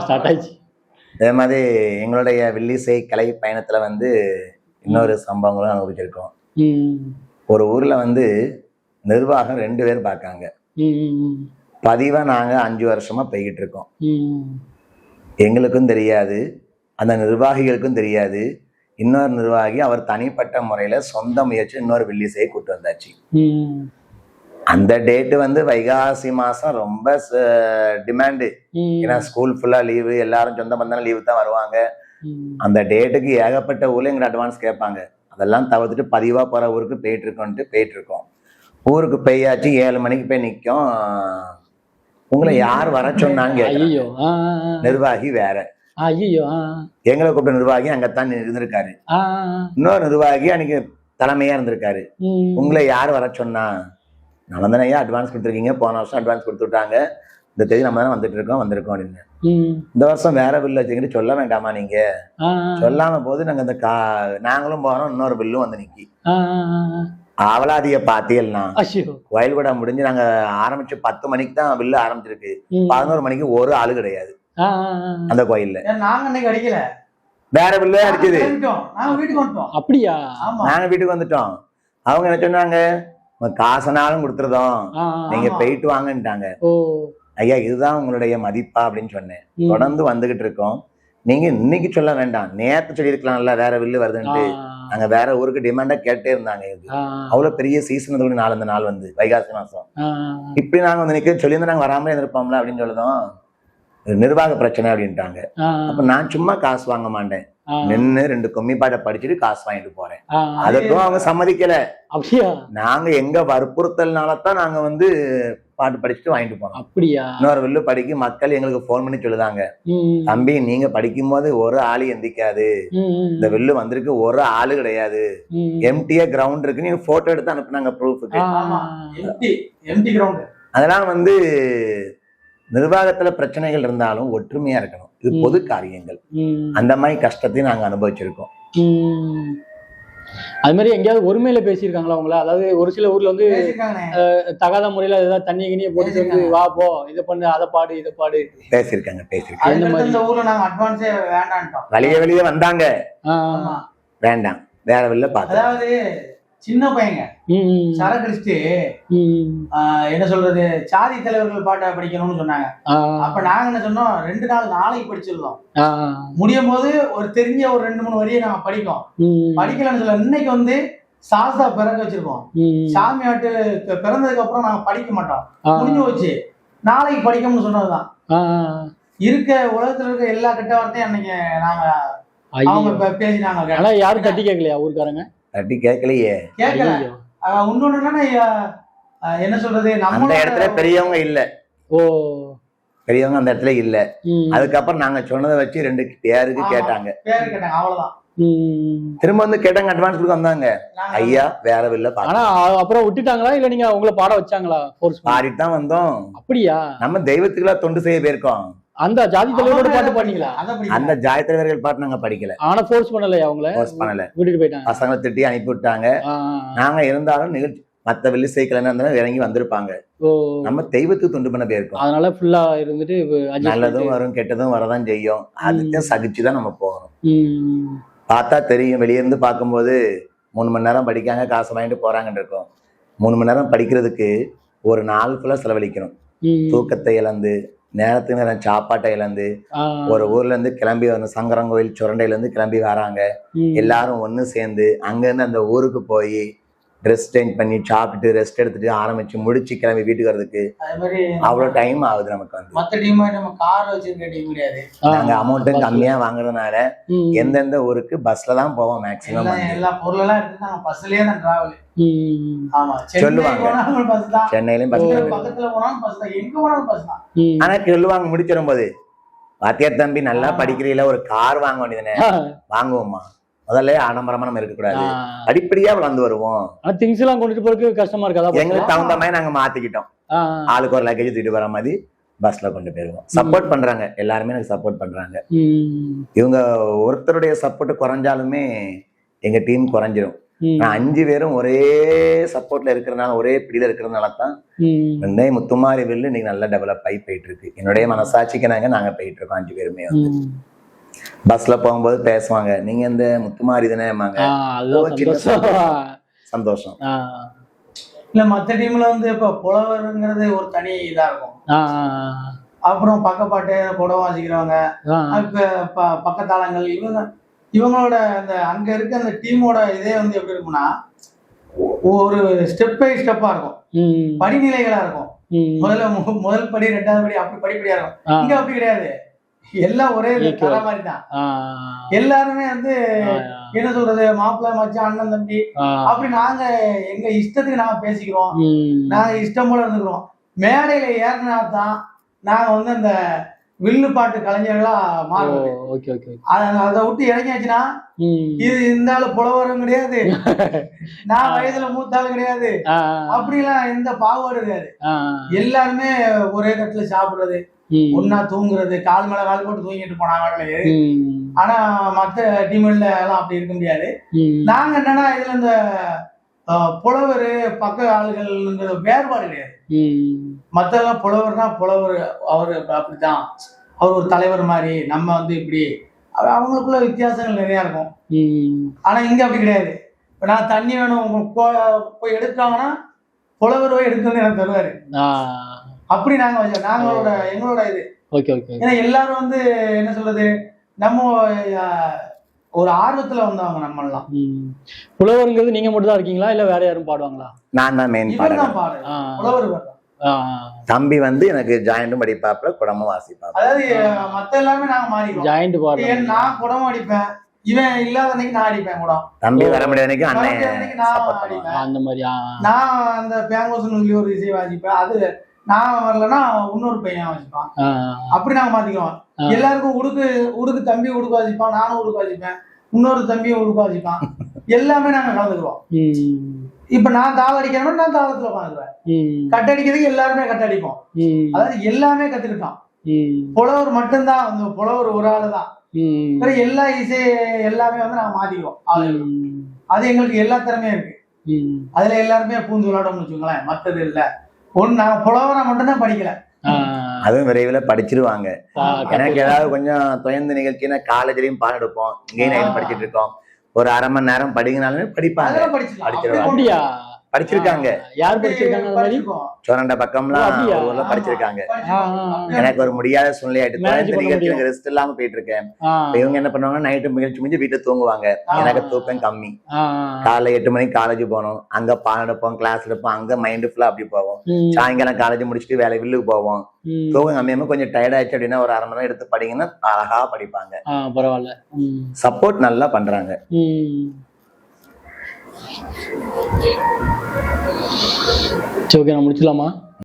Start ஆயிடுச்சு. அதே மாதிரி எங்களுடைய வில்லிசை கலை பயணத்துல வந்து இன்னொரு சம்பவங்களும் அனுபவிச்சிருக்கோம். ஒரு ஊர்ல வந்து நிர்வாகம் 2 பேர் பார்க்காங்க. பதிவா நாங்க 5 வருஷமா போய்கிட்டு இருக்கோம். எங்களுக்கும் தெரியாது, அந்த நிர்வாகிகளுக்கும் தெரியாது. இன்னொரு நிர்வாகி அவர் தனிப்பட்ட முறையில சொந்த முயற்சி இன்னொரு வில்லிசையை கூட்டு வந்தாச்சு. அந்த டேட்டு வந்து வைகாசி மாசம் ரொம்ப டிமாண்டு. ஏன்னா ஸ்கூல் ஃபுல்லா லீவு, எல்லாரும் சொந்த பந்தம் லீவு தான் வருவாங்க. அந்த டேட்டுக்கு ஏகப்பட்ட ஊர்ல எங்களை அட்வான்ஸ் கேட்பாங்க. அதெல்லாம் தவிர்த்துட்டு பதிவா போற ஊருக்கு போயிட்டு இருக்கோம். ஊருக்கு பெய்யாச்சு 7 மணிக்கு போய் நிற்கும். உங்களை யார் வர சொன்னாங்க? நிர்வாகி வேற. எங்களை கூப்பிட்ட நிர்வாகி அங்கத்தான் இருந்திருக்காரு. இன்னொரு நிர்வாகி அன்னைக்கு தலைமையா இருந்திருக்காரு. உங்களை யார் வர சொன்னா? நம்ம தானே அட்வான்ஸ் கொடுத்துருக்கீங்க, போன வருஷம் அட்வான்ஸ் கொடுத்துட்டாங்க, இந்த தேதி நம்ம தானே வந்திருக்கோம் அப்படின்னு. இந்த வருஷம் வேற பில்லு வச்சுக்கிட்டு சொல்ல வேண்டாமா? நீங்க சொல்லாம போது நாங்க இந்த நாங்களும் போறோம், இன்னொரு பில்லும் வந்து நிக்கி. அவளாதிய பாத்தியல்னா கோயில் கூட முடிஞ்சு நாங்க ஆரம்பிச்சு 10 மணிக்கு தான் பில்லு ஆரம்பிச்சிருக்கு. 11 மணிக்கு ஒரு ஆளு கிடையாது அந்த கோயில்ல. வேற பில்லு அடிச்சது. அப்படியா? நாங்க வீட்டுக்கு வந்துட்டோம். அவங்க என்ன சொன்னாங்க, காசனாலும் கொடுத்துருதோம், நீங்க போயிட்டு வாங்கன்ட்டாங்க. ஐயா இதுதான் உங்களுடைய மதிப்பா அப்படின்னு சொன்னேன். தொடர்ந்து வந்துகிட்டு இருக்கோம். நீங்க இன்னைக்கு சொல்ல வேண்டாம், நேத்து சொல்லியிருக்கலாம்ல வேற வில்லு வருதுன்ட்டு. நாங்க வேற ஊருக்கு டிமாண்டா கேட்டே இருந்தாங்க. இது அவ்வளவு பெரிய சீசன் நாள், அந்த நாள் வந்து வைகாசி மாசம். இப்படி நாங்க வந்து நிக்க சொல்லியிருந்தா நாங்க வராமலே இருந்திருப்போம்ல அப்படின்னு சொல்லுதோம். நிர்வாக பிரச்சனை அப்படின்ட்டாங்க. அப்ப நான் சும்மா காசு வாங்க மாட்டேன், நின்று 2 கொம்மி பாட்டை படிச்சுட்டு காசு வாங்கிட்டு போறேன். அதுக்கும் அவங்க சம்மதிக்கல. நாங்க எங்க வற்புறுத்தல்னாலதான் நாங்க வந்து பாட்டு படிச்சுட்டு வாங்கிட்டு போனோம். அப்படியா? இன்னொரு வில்லு படிக்க மக்கள் எங்களுக்கு போன் பண்ணி சொல்லுதாங்க, தம்பி நீங்க படிக்கும் போது ஒரு ஆளு எந்திக்காது, இந்த வில்லு வந்திருக்கு ஒரு ஆளு கிடையாது, எம்டியா கிரவுண்ட் இருக்கு, நீங்க போட்டோ எடுத்து அனுப்புனாங்க ப்ரூஃபுக்கு. அதெல்லாம் வந்து நிர்வாகத்துல பிரச்சனைகள் இருந்தாலும் ஒற்றுமையா இருக்கணும். இது பொது காரியங்கள். அந்த மாதிரி கஷ்டத்தையும் நாங்க அனுபவிச்சிருக்கோம். அது மாதிரி எங்கேயாவது ஒருமையில பேசியிருக்காங்களா உங்களா? அதாவது ஒரு சில ஊர்ல வந்து தகாத முறையில ஏதாவது தண்ணி கிணிய போட்டு வந்து வா போ இதை பண்ணு, அதை பாடு, இதை பாடு பேசியிருக்காங்க. வெளியே வந்தாங்க, வேண்டாம் வேற வெளில பார்த்து. சின்ன பையங்க சரகிறிஸ்து என்ன சொல்றது, சாதி தலைவர்கள் பாட்டை படிக்கணும்னு சொன்னாங்க. அப்ப நாங்க என்ன சொன்னோம், 2 நாளைக்கு படிச்சிருந்தோம். முடியும் போது ஒரு தெரிஞ்ச ஒரு 2-3 வரியை நாங்க படிக்கோம். படிக்கலன்னு சொல்ல இன்னைக்கு வந்து சாஸ்தா பிறக்க வச்சிருக்கோம். சாமியாட்டு பிறந்ததுக்கு அப்புறம் நாங்க படிக்க மாட்டோம், முடிஞ்சு போச்சு, நாளைக்கு படிக்கணும்னு சொன்னதுதான். இருக்க உலகத்துல இருக்க எல்லா கெட்ட வார்த்தையும் அன்னைக்கு நாங்க அவங்க பேசினாங்க. யாரும் தட்டி கேட்கலையா ஊருக்காரங்க? தட்டி கேட்கலையே. என்ன சொல்றது, அந்த இடத்துல பெரியவங்க இல்ல. பெரியவங்க அந்த இடத்துல இல்ல. அதுக்கப்புறம் நாங்க சொன்னதை வச்சு 2 பேருக்கு கேட்டாங்க. அவ்வளவுதான். திரும்ப வந்து கேட்டாங்க, அட்வான்ஸ் கொடுக்க வந்தாங்க. ஐயா வேற வில்ல அப்புறம் விட்டுட்டாங்களா இல்ல நீங்க உங்களை பாட வச்சாங்களா? பாடிட்டு தான் வந்தோம். அப்படியா? நம்ம தெய்வத்துக்குலாம் தொண்டு செய்ய போயிருக்கோம். அந்த ஜாதி தலைவரோட பாட்டு பாடுனீங்களா? அந்த ஜாதி தலைவர்கள் பாட்டு நாங்க படிக்கல. ஆனா ஃபோர்ஸ் பண்ணலையா? அவங்கள ஃபோர்ஸ் பண்ணல, வீட்டுக்கு போயிட்டாங்க. பசங்களை திட்டி அனுப்பி விட்டாங்க. நாங்க இருந்தாலும் நிகழ்ச்சி மத்த வெள்ளி சைக்கிள் இருந்தாலும் இறங்கி வந்திருப்பாங்க. நம்ம தெய்வத்துக்கு தொண்டு பண்ண போயிருக்கோம். அதனால ஃபுல்லா இருந்துட்டு நல்லதும் வரும் கெட்டதும் வரதான் செய்யும். அதுக்கு சகிச்சுதான் நம்ம போகணும். பார்த்தா தெரியும், வெளியே இருந்து பார்க்கும்போது 3 மணி நேரம் படிக்காங்க, காசு வாங்கிட்டு போறாங்கன்னு இருக்கும். 3 மணி நேரம் படிக்கிறதுக்கு ஒரு நாள் ஃபுல்லா செலவழிக்கணும். தூக்கத்தை இழந்து, நேரத்துக்கு நேரம் சாப்பாட்டை இழந்து, ஒரு ஊர்ல இருந்து கிளம்பி வரணும். சங்கரங்கோயில் சுரண்டையில இருந்து கிளம்பி வராங்க. எல்லாரும் ஒண்ணு சேர்ந்து அங்க இருந்து அந்த ஊருக்கு போய் ட்ரெஸ் சேஞ்ச் பண்ணி சாப்பிட்டு ரெஸ்ட் எடுத்துட்டு ஆரம்பிச்சு முடிச்சு கிளம்பி வீட்டுக்கு வர்றதுக்கு அவ்வளவு டைம் ஆகுது. நமக்கு வந்து மத்த டீம் நம்ம கார் வச்சிருக்க டீம் கிடையாது. நாங்க அமௌண்ட்டும் கம்மியா வாங்குறதுனால எந்தெந்த ஊருக்கு பஸ்ல தான் போவோம். மேக்சிமம் எல்லா பொருளெல்லாம் எடுத்து நாங்க பஸ்லயே தான் டிராவல். சொல்லுவாங்க சென்னையிலும் பஸ், பக்கத்துல போனாலும் பஸ் தான், எங்க போனாலும் பஸ் தான். ஆனா சொல்லுவாங்க முடிச்சிடும் போது, வாத்தியார் தம்பி நல்லா படிக்கிறீங்களா, ஒரு கார் வாங்க வேண்டியதுனே. வாங்குவோமா? முதல்ல ஆடம்பரமா நம்ம இருக்கக்கூடாது, படிப்படியா வளர்ந்து வருவோம். திங்ஸ் எல்லாம் கொண்டுட்டு போறதுக்கு கஷ்டமா இருக்காதா? எங்களுக்கு தகுந்த மாதிரி நாங்க மாத்திக்கிட்டோம். ஆளுக்கு ஒரு லக்கேஜ் தூக்கிட்டு வர மாதிரி பஸ்ல கொண்டு போயிருவோம். சப்போர்ட் பண்றாங்க எல்லாருமே, எனக்கு சப்போர்ட் பண்றாங்க. இவங்க ஒருத்தருடைய சப்போர்ட் குறைஞ்சாலுமே எங்க டீம் குறைஞ்சிரும். நான் 5 பேரும் ஒரே சப்போர்ட்ல இருக்கிறதுனால, ஒரே பிடியில இருக்கிறதுனால தான் ரெண்டே முத்துமாரி வில்லு இன்னைக்கு நல்லா டெவலப் ஆகி போயிட்டு இருக்கு. என்னுடைய மனசாட்சிக்கு நாங்க போயிட்டு இருக்கோம் 5 பேருமே வந்து. பஸ்ல போகும்போது பேசுவாங்க, நீங்க இந்த முத்துமாரி தானேமாங்க, சந்தோஷம். இல்ல மத்த டீம்ல வந்து இப்ப புலவருங்கிறது ஒரு தனி இதா இருக்கும். அப்புறம் பக்கப்பாட்டு குடம் வாசிக்கிறவங்க, பக்கத்தாளங்கள், இவங்களோட அந்த அங்க இருக்க அந்த டீமோட இதே வந்து எப்படி இருக்கும்னா ஒரு ஸ்டெப் பை ஸ்டெப்பா இருக்கும், படிநிலைகளா இருக்கும். முதல் படி 2வது படி அப்படி படிப்படியா இருக்கும். இங்க அப்படி கிடையாது, எல்லாம் ஒரே தர மாதிரி தான். எல்லாருமே வந்து என்ன சொல்றது, மாப்பிள்ளை மச்சான் அண்ணன் தம்பி அப்படி நாங்க எங்க இஷ்டத்துக்கு நாங்க பேசிக்கிறோம், நாங்க இஷ்டம் போல இருந்துக்கிறோம். மேடையில ஏறினா தான் நாங்க வந்து அந்த வில்லு பாட்டு கலைஞர்களா மாறுவோம். அதை விட்டு இறங்கியாச்சுன்னா இது இந்த ஆளு புலவரும் கிடையாது, நான் வயதுல மூத்தாலும் கிடையாது, அப்படிலாம் எந்த பாகுபாடு கிடையாது. எல்லாருமே ஒரே தட்டுல சாப்பிடுறது, ஒன்னா தூங்குறது, கால் மேல கால் போட்டு தூங்கிட்டு போனாங்க. ஆனா மத்த டீம்ல எல்லாம் அப்படி இருக்க முடியாது. நாங்க என்னன்னா இதுல இந்த புலவர் பக்க ஆளுகள்ங்கிற வேறுபாடு கிடையாது. மத்தெல்லாம் புலவர்னா புலவர், அவரு அப்படித்தான், அவர் ஒரு தலைவர் மாதிரி, நம்ம வந்து இப்படி, அவங்களுக்குள்ள வித்தியாசங்கள் நிறைய இருக்கும். ஆனா இங்க அப்படி கிடையாது. இப்ப நான் தண்ணி வேணும் போய் எடுத்தாங்கன்னா புலவர் போய் எடுத்து வந்து எனக்கு தருவாரு. அப்படி நாங்க வச்சோம், எங்களோட இது. ஏன்னா எல்லாரும் வந்து என்ன சொல்றது, நம்ம ஒரு ஆர்வத்துல வந்தவங்க நம்ம எல்லாம். புலவருங்கிறது நீங்க மட்டும் தான் இருக்கீங்களா இல்ல வேற யாரும் பாடுவாங்களா? நான் தான் மெயின் பாடு புலவர். தம்பி வந்து எனக்கு ஜாயிண்டும் படிப்பாப்ல, குடமும் வாசிப்பாப்ல. அதாவது மத்த எல்லாருமே நாங்க மாறிடுவோம். ஜாயிண்ட் பாடு, நான் குடமும் அடிப்பேன், இவன் இல்லாத அன்னைக்கு நான் அடிப்பேன் குடம். தம்பி வர முடியாத நான் அடிப்பேன். அந்த மாதிரி நான் அந்த பேங்கோசன் சொல்லி ஒரு இசை வாசிப்பேன், அது நான் வரலன்னா இன்னொரு பையன் வாசிப்பான். அப்படி நாங்க மாத்திக்குவோம். எல்லாருக்கும் உடுக்கு தம்பி உடுக்கு வாசிப்பான், நானும் உடுக்கு வாசிப்பேன், இன்னொரு தம்பியும் உடுக்கு வாசிப்பான். எல்லாமே நாங்க கலந்துக்குவோம். இப்ப நான் தாளம் அடிக்கிறேன், நான் தாளத்துல உட்காந்துருவேன். கட்டடிக்கிறதுக்கு எல்லாருமே கட்டடிப்போம். அதாவது எல்லாமே கத்துக்கிட்டோம். புலவர் மட்டும்தான், அந்த புலவர் ஒரு ஆளுதான். எல்லா இசை எல்லாமே வந்து நாங்க மாத்திக்குவோம். அது எங்களுக்கு எல்லா திறமையும் இருக்கு. அதுல எல்லாருமே பூந்து விளையாடணும்னு வச்சுக்கோங்களேன். மத்தது இல்ல, நாங்க புலவரை மட்டும்தான் படிக்கல. அதுவும் விரைவில் படிச்சிருவாங்க. எனக்கு ஏதாவது கொஞ்சம் துயர்ந்த நிகழ்ச்சின்னா காலேஜ்லயும் பாடம் எடுப்போம், இங்கேயும் நைட் படிச்சுட்டு இருக்கோம். ஒரு அரை மணி நேரம் படிங்கனாலுமே படிப்பாங்க, படிச்சிருவாங்க. படிச்சிருக்காங்க. யார் படிச்சிருக்காங்க? சோரண்ட பக்கம்லாம் படிச்சிருக்காங்க. எனக்கு ஒரு முடியாத சூழ்நிலை ஆயிட்டு ரெஸ்ட் இல்லாம போயிட்டு இருக்கேன். இவங்க என்ன பண்ணுவாங்க, நைட்டு நிகழ்ச்சி முடிஞ்சு வீட்டுல தூங்குவாங்க. எனக்கு தூக்கம் கம்மி. காலைல 8 மணிக்கு காலேஜ் போனோம், அங்க பாடம் எடுப்போம், கிளாஸ் எடுப்போம், அங்க மைண்ட் ஃபுல்லா அப்படி போவோம். சாயங்காலம் காலேஜ் முடிச்சுட்டு வேலை வில்லுக்கு போவோம். தூக்கம் கம்மியாம கொஞ்சம் டயர்ட் ஆயிடுச்சு அப்படின்னா ஒரு அரை மணி நேரம் எடுத்து படிங்கன்னா அழகா படிப்பாங்க. பரவாயில்ல, சப்போர்ட் நல்லா பண்றாங்க. ஓகே, நான் முடிச்சலாமா?